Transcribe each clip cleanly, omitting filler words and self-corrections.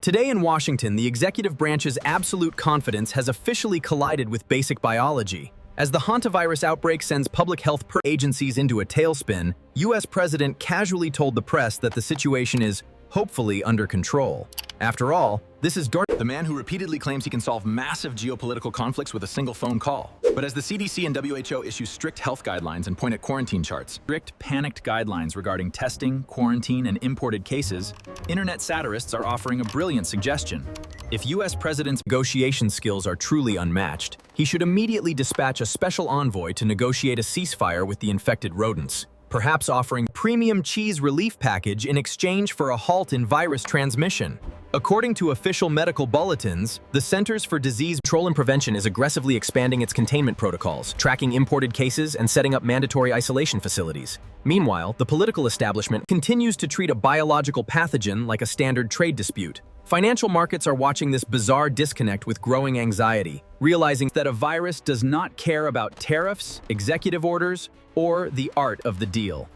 Today in Washington, the executive branch's absolute confidence has officially collided with basic biology. As the hantavirus outbreak sends public health agencies into a tailspin, U.S. President casually told the press that the situation is hopefully under control. After all, this is the man who repeatedly claims he can solve massive geopolitical conflicts with a single phone call. But as the CDC and WHO issue strict health guidelines and point at quarantine charts, strict panicked guidelines regarding testing, quarantine, and imported cases, internet satirists are offering a brilliant suggestion. If U.S. President's negotiation skills are truly unmatched, he should immediately dispatch a special envoy to negotiate a ceasefire with the infected rodents, perhaps offering premium cheese relief package in exchange for a halt in virus transmission. According to official medical bulletins, the Centers for Disease Control and Prevention is aggressively expanding its containment protocols, tracking imported cases, and setting up mandatory isolation facilities. Meanwhile, the political establishment continues to treat a biological pathogen like a standard trade dispute. Financial markets are watching this bizarre disconnect with growing anxiety, realizing that a virus does not care about tariffs, executive orders, or the art of the deal.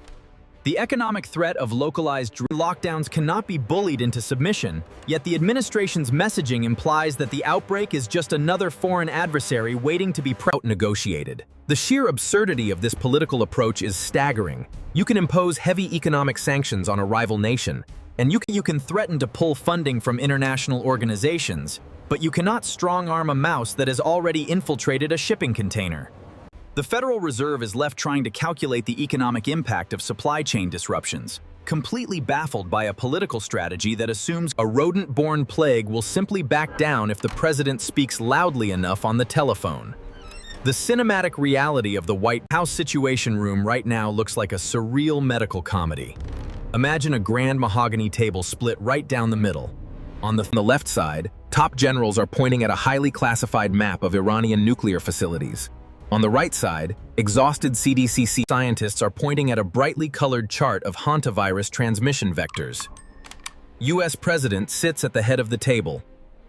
The economic threat of localized lockdowns cannot be bullied into submission, yet the administration's messaging implies that the outbreak is just another foreign adversary waiting to be negotiated. The sheer absurdity of this political approach is staggering. You can impose heavy economic sanctions on a rival nation, and you can threaten to pull funding from international organizations, but you cannot strong-arm a mouse that has already infiltrated a shipping container. The Federal Reserve is left trying to calculate the economic impact of supply chain disruptions, completely baffled by a political strategy that assumes a rodent-borne plague will simply back down if the president speaks loudly enough on the telephone. The cinematic reality of the White House Situation Room right now looks like a surreal medical comedy. Imagine a grand mahogany table split right down the middle. On the left side, top generals are pointing at a highly classified map of Iranian nuclear facilities. On the right side, exhausted CDC scientists are pointing at a brightly colored chart of hantavirus transmission vectors. U.S. President sits at the head of the table,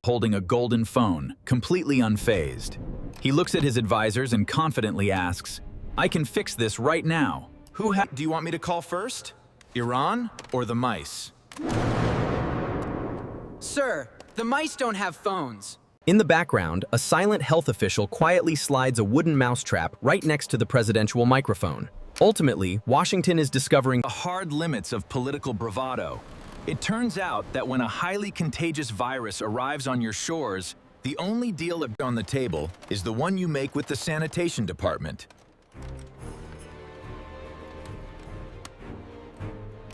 holding a golden phone, completely unfazed. He looks at his advisors and confidently asks, "I can fix this right now. Do you want me to call first? Iran or the mice?" Sir, the mice don't have phones. In the background, a silent health official quietly slides a wooden mousetrap right next to the presidential microphone. Ultimately, Washington is discovering the hard limits of political bravado. It turns out that when a highly contagious virus arrives on your shores, the only deal on the table is the one you make with the sanitation department.